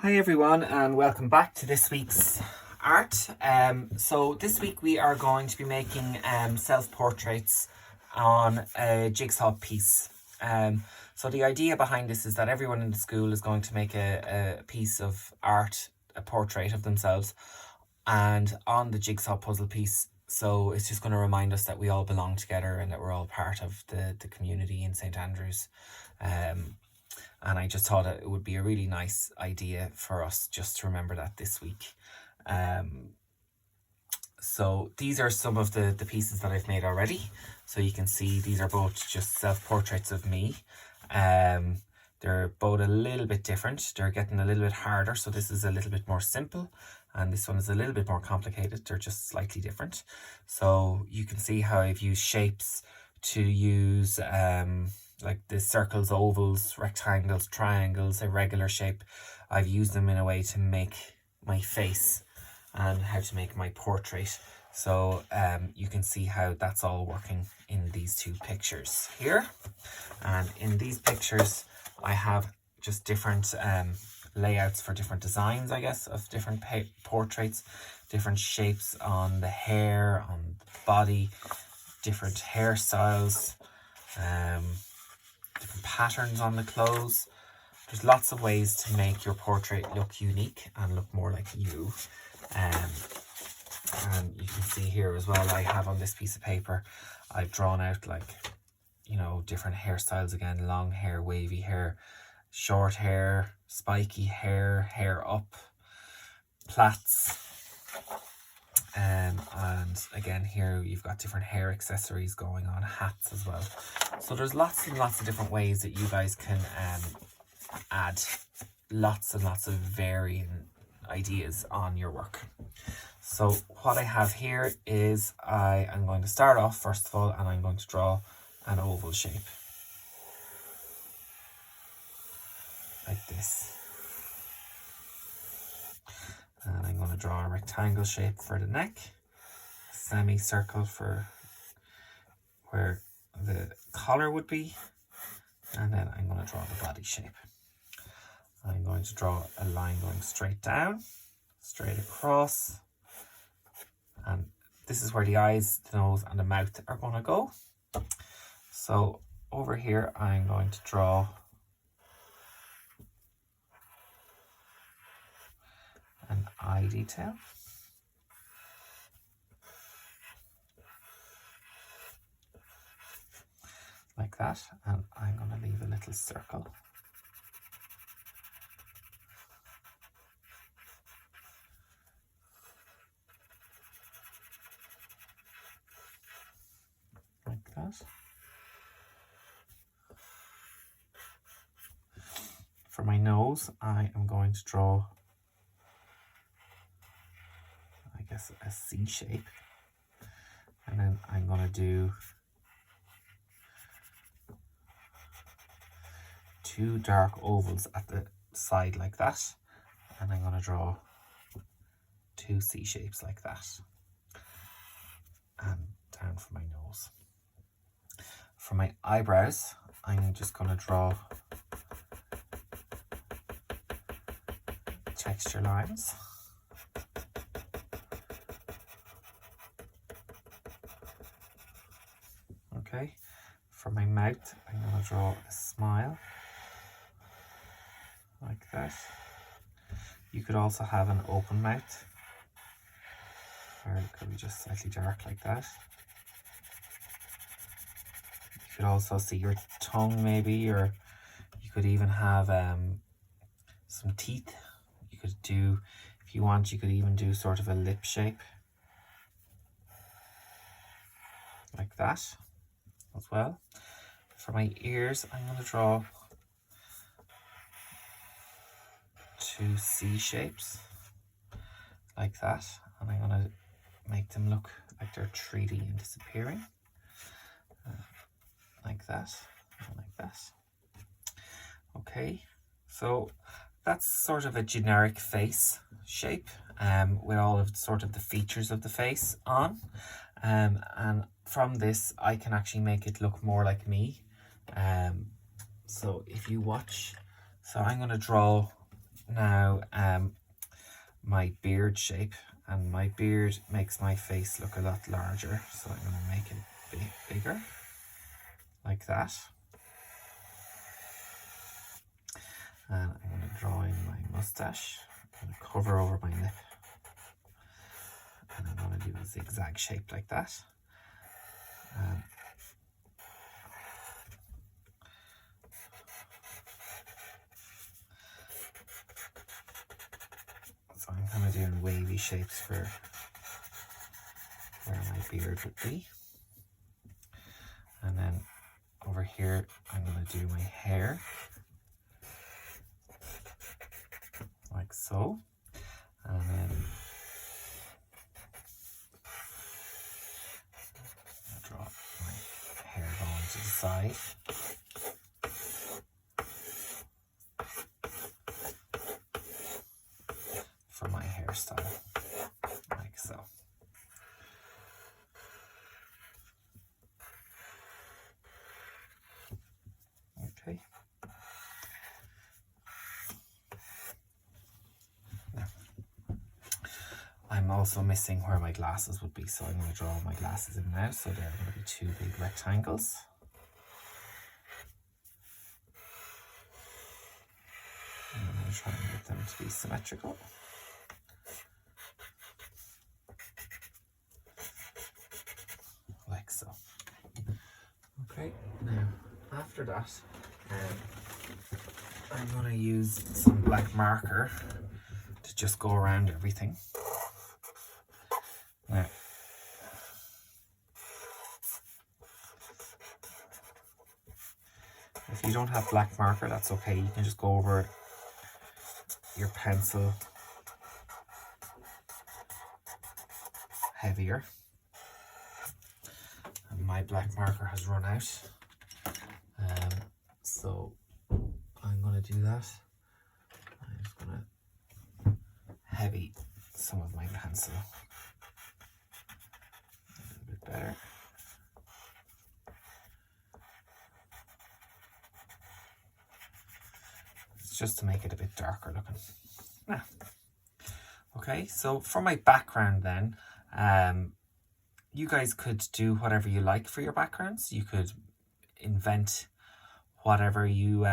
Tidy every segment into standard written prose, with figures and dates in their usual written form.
Hi everyone and welcome back to this week's art. So this week we are going to be making self-portraits on a jigsaw piece. So the idea behind this is that everyone in the school is going to make a piece of art, a portrait of themselves, and on the jigsaw puzzle piece. So it's just going to remind us that we all belong together and that we're all part of the community in St. Andrews. And I just thought it would be a really nice idea for us just to remember that this week. So these are some of the pieces that I've made already. So you can see these are both just self-portraits of me. They're both a little bit different. They're getting a little bit harder. So this is a little bit more simple and this one is a little bit more complicated. They're just slightly different. So you can see how I've used shapes to use like the circles, ovals, rectangles, triangles, irregular shape. I've used them in a way to make my face and how to make my portrait. So you can see how that's all working in these two pictures here. And in these pictures, I have just different layouts for different designs, I guess, of different portraits, different shapes on the hair, on the body, different hairstyles, different patterns on the clothes. There's lots of ways to make your portrait look unique and look more like you. And you can see here as well, I have on this piece of paper, I've drawn out like, you know, different hairstyles again, long hair, wavy hair, short hair, spiky hair, hair up, plaits. And again here you've got different hair accessories going on, hats as well. So there's lots and lots of different ways that you guys can add lots and lots of varying ideas on your work. So what I have here is I am going to start off first of all and I'm going to draw an oval shape like this. And I'm going to draw a rectangle shape for the neck, a semicircle for where the collar would be, and then I'm going to draw the body shape. I'm going to draw a line going straight down, straight across, and this is where the eyes, the nose and the mouth are going to go. So over here I'm going to draw an eye detail. Like that, and I'm going to leave a little circle. Like that. For my nose, I am going to draw, I guess, a C shape. And then I'm going to do two dark ovals at the side like that. And I'm going to draw two C shapes like that. And down for my nose. For my eyebrows, I'm just going to draw texture lines. Okay, for my mouth, I'm going to draw a smile like that. You could also have an open mouth, or it could be just slightly dark like that. You could also see your tongue maybe, or you could even have some teeth. You could do, if you want, you could even do sort of a lip shape like that as well. For my ears, I'm going to draw two C shapes like that, and I'm going to make them look like they're 3D and disappearing, like that and like that. Okay, so that's sort of a generic face shape with all of sort of the features of the face on, and from this I can actually make it look more like me. So if you watch, so I'm going to draw now my beard shape, and my beard makes my face look a lot larger, so I'm going to make it a bit bigger, like that. And I'm going to draw in my mustache. I'm going to cover over my lip, and I'm going to do a zigzag shape like that. So I'm kind of doing wavy shapes for where my beard would be. And then over here, I'm going to do my hair, like so. And then I'll draw my hair going to the side. For my hairstyle, like so. Okay. Now, I'm also missing where my glasses would be, so I'm going to draw my glasses in now, so they're going to be two big rectangles. And I'm going to try and get them to be symmetrical. Like so. Okay, now after that, I'm going to use some black marker to just go around everything. Now, if you don't have black marker, that's okay. You can just go over your pencil heavier. And my black marker has run out. So I'm going to do that. I'm just going to heavy some of my pencil a little bit better. It's just to make it a bit darker looking. Ah. Okay, so for my background then, you guys could do whatever you like for your backgrounds. You could invent whatever you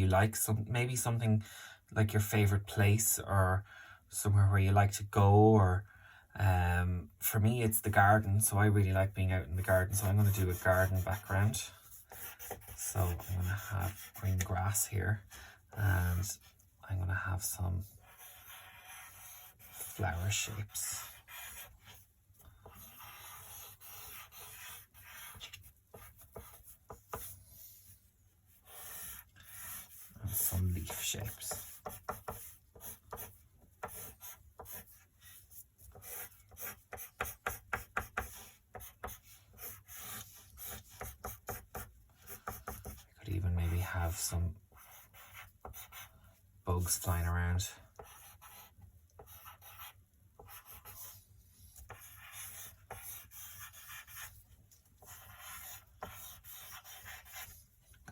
like. Maybe something like your favorite place, or somewhere where you like to go, or for me it's the garden, so I really like being out in the garden, so I'm going to do a garden background. So I'm going to have green grass here, and I'm going to have some flower shapes. And some leaf shapes. I could even maybe have some bugs flying around.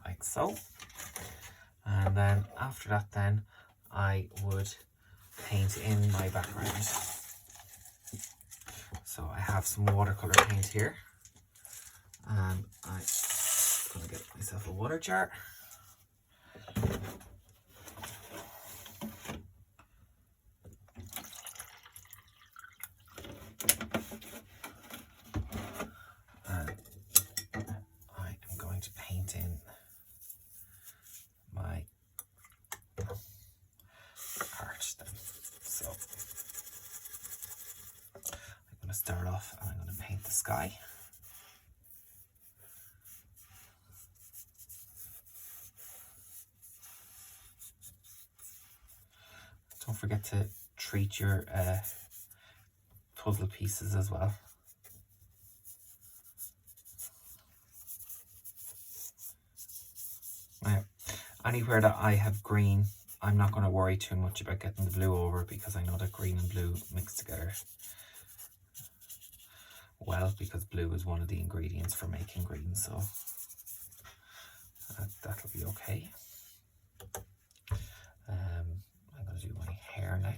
Like so. And then after that then I would paint in my background. So I have some watercolor paint here, and I'm going to get myself a water jar. And I am going to paint in my art then. So I'm going to start off and I'm going to paint the sky. Don't forget to treat your puzzle pieces as well. Now, anywhere that I have green, I'm not going to worry too much about getting the blue over, because I know that green and blue mix together well, because blue is one of the ingredients for making green, so that'll be okay.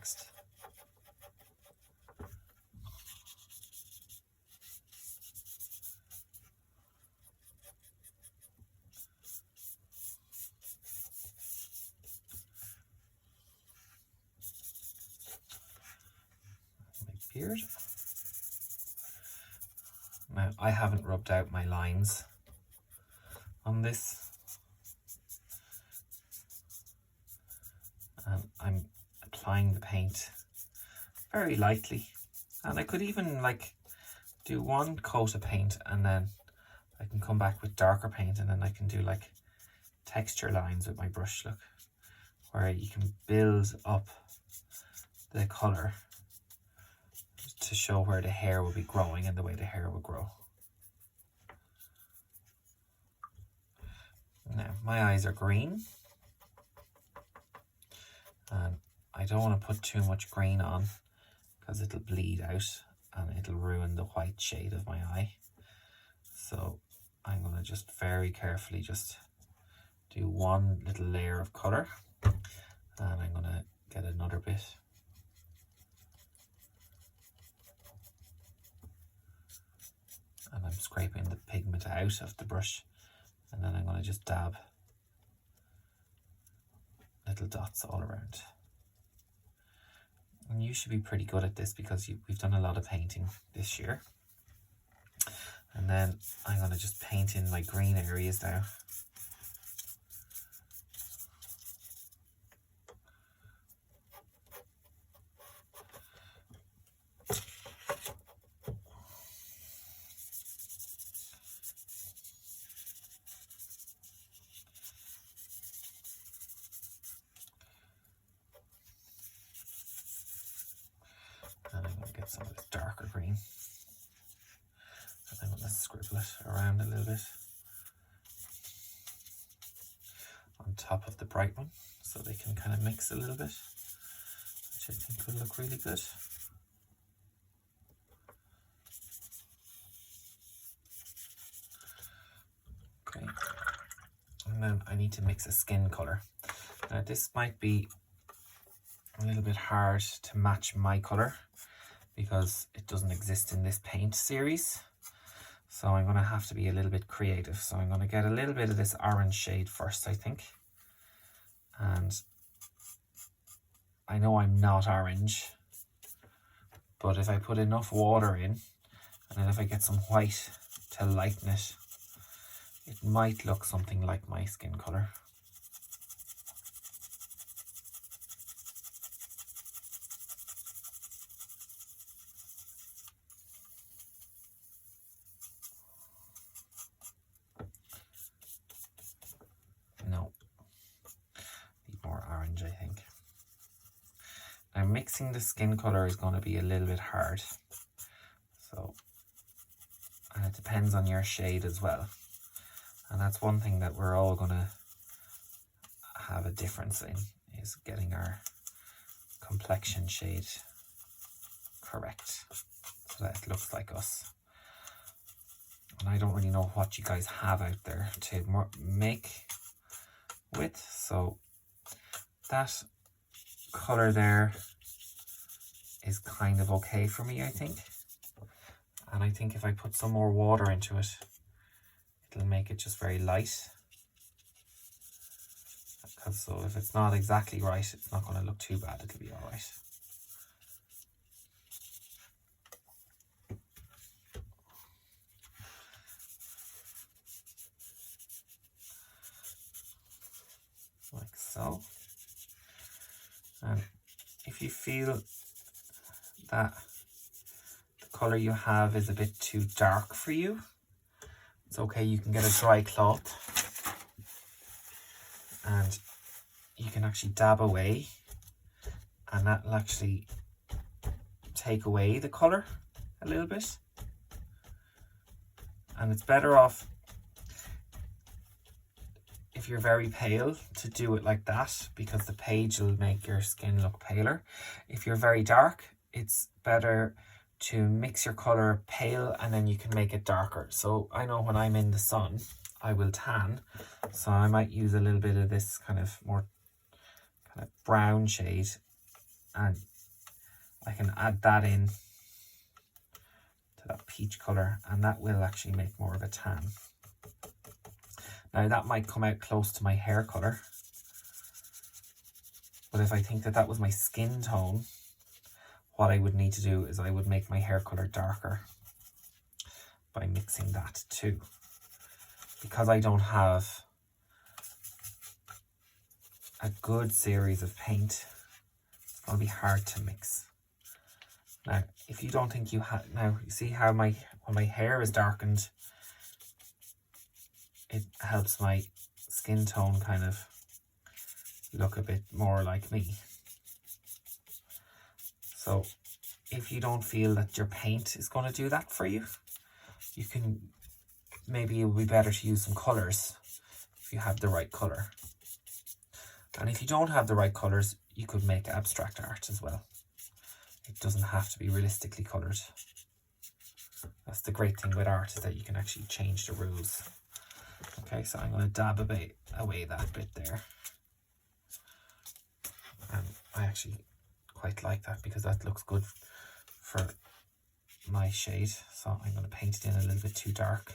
next. My beard. Now, I haven't rubbed out my lines on this. And I'm applying the paint very lightly. And I could even like do one coat of paint and then I can come back with darker paint and then I can do like texture lines with my brush, look, where you can build up the colour to show where the hair will be growing and the way the hair will grow. Now, my eyes are green. And I don't want to put too much green on because it'll bleed out and it'll ruin the white shade of my eye. So I'm going to just very carefully just do one little layer of colour, and I'm going to get another bit. And I'm scraping the pigment out of the brush, and then I'm going to just dab little dots all around. And you should be pretty good at this because we've done a lot of painting this year. And then I'm going to just paint in my green areas now. And I'm going to get some of this darker green. And I'm going to scribble it around a little bit on top of the bright one so they can kind of mix a little bit, which I think will look really good. Okay. And then I need to mix a skin colour. Now this might be a little bit hard to match my colour because it doesn't exist in this paint series. So I'm going to have to be a little bit creative. So I'm going to get a little bit of this orange shade first, I think. And I know I'm not orange, but if I put enough water in, and then if I get some white to lighten it, it might look something like my skin colour. No, need more orange, I think. Now mixing the skin colour is going to be a little bit hard. So, and it depends on your shade as well. And that's one thing that we're all going to have a difference in, is getting our complexion shade correct so that it looks like us. And I don't really know what you guys have out there to make with, so that colour there is kind of okay for me, I think. And I think if I put some more water into it, it'll make it just very light. Because so if it's not exactly right, it's not going to look too bad, it'll be alright. Like so. And if you feel that the colour you have is a bit too dark for you, it's okay, you can get a dry cloth and you can actually dab away, and that'll actually take away the colour a little bit. And it's better off, if you're very pale, to do it like that, because the page will make your skin look paler. If you're very dark, it's better to mix your colour pale and then you can make it darker. So I know when I'm in the sun, I will tan. So I might use a little bit of this kind of more kind of brown shade and I can add that in to that peach colour, and that will actually make more of a tan. Now that might come out close to my hair colour, but if I think that that was my skin tone, what I would need to do is I would make my hair colour darker by mixing that too. Because I don't have a good series of paint, it's going to be hard to mix. Now, if you don't think you have, now you see how when my hair is darkened, it helps my skin tone kind of look a bit more like me. So if you don't feel that your paint is going to do that for you, you can, maybe it would be better to use some colours if you have the right colour. And if you don't have the right colours, you could make abstract art as well. It doesn't have to be realistically coloured. That's the great thing with art, is that you can actually change the rules. Okay, so I'm going to dab away that bit there. And I actually quite like that because that looks good for my shade. So I'm going to paint it in a little bit too dark.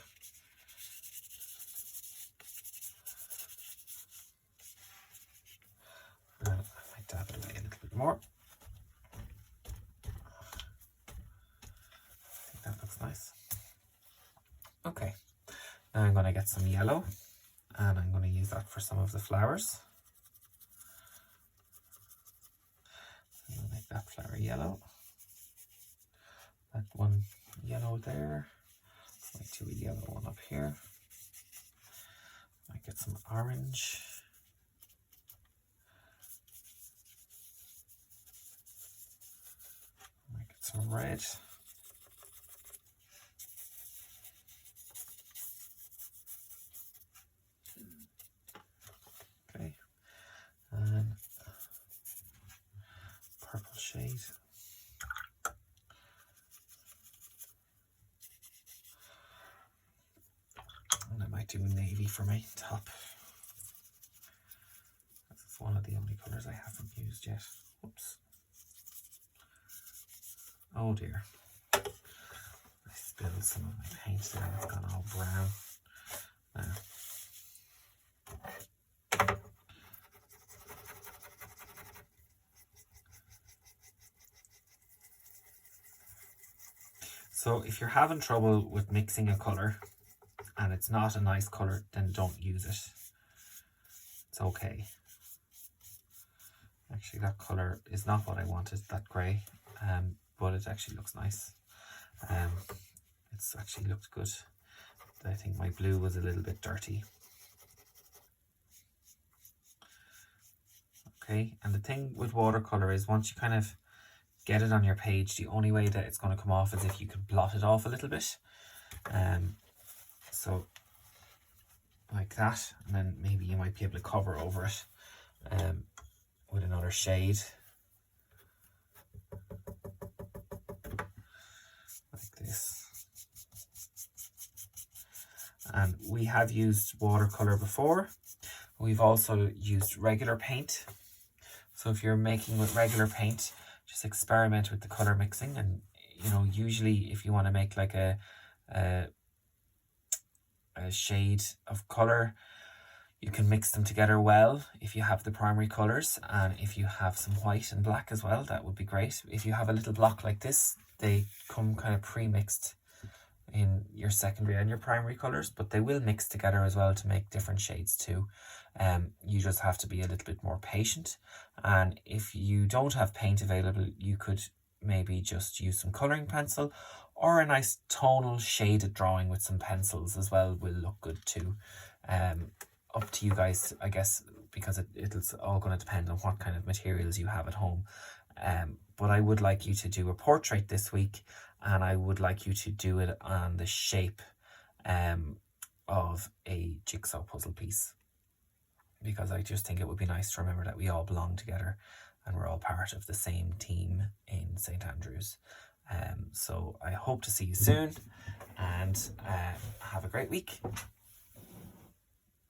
And I might dab it away a little bit more. I think that looks nice. Okay, now I'm going to get some yellow and I'm going to use that for some of the flowers. I'm going to make that flower yellow. That one yellow there. Might do a yellow one up here. Might get some orange. Might get some red. Okay. And purple shade. And I might do a navy for my top. This is one of the only colours I haven't used yet. Oops. Oh dear. I spilled some of my paint there. It's gone all brown now. So if you're having trouble with mixing a colour and it's not a nice colour, then don't use it. It's okay. Actually, that colour is not what I wanted, that grey, but it actually looks nice. It's actually looked good. I think my blue was a little bit dirty. Okay, and the thing with watercolour is once you kind of get it on your page, the only way that it's going to come off is if you can blot it off a little bit. So like that, and then maybe you might be able to cover over it with another shade. Like this. And we have used watercolour before. We've also used regular paint. So if you're making with regular paint, just experiment with the colour mixing. And you know, usually if you want to make like a shade of colour, you can mix them together well if you have the primary colours, and if you have some white and black as well, that would be great. If you have a little block like this, they come kind of pre-mixed in your secondary and your primary colours, but they will mix together as well to make different shades too. You just have to be a little bit more patient, and if you don't have paint available, you could maybe just use some colouring pencil, or a nice tonal shaded drawing with some pencils as well will look good too. Up to you guys, I guess, because it's all going to depend on what kind of materials you have at home. But I would like you to do a portrait this week, and I would like you to do it on the shape of a jigsaw puzzle piece, because I just think it would be nice to remember that we all belong together and we're all part of the same team in St. Andrews. So I hope to see you soon, and have a great week.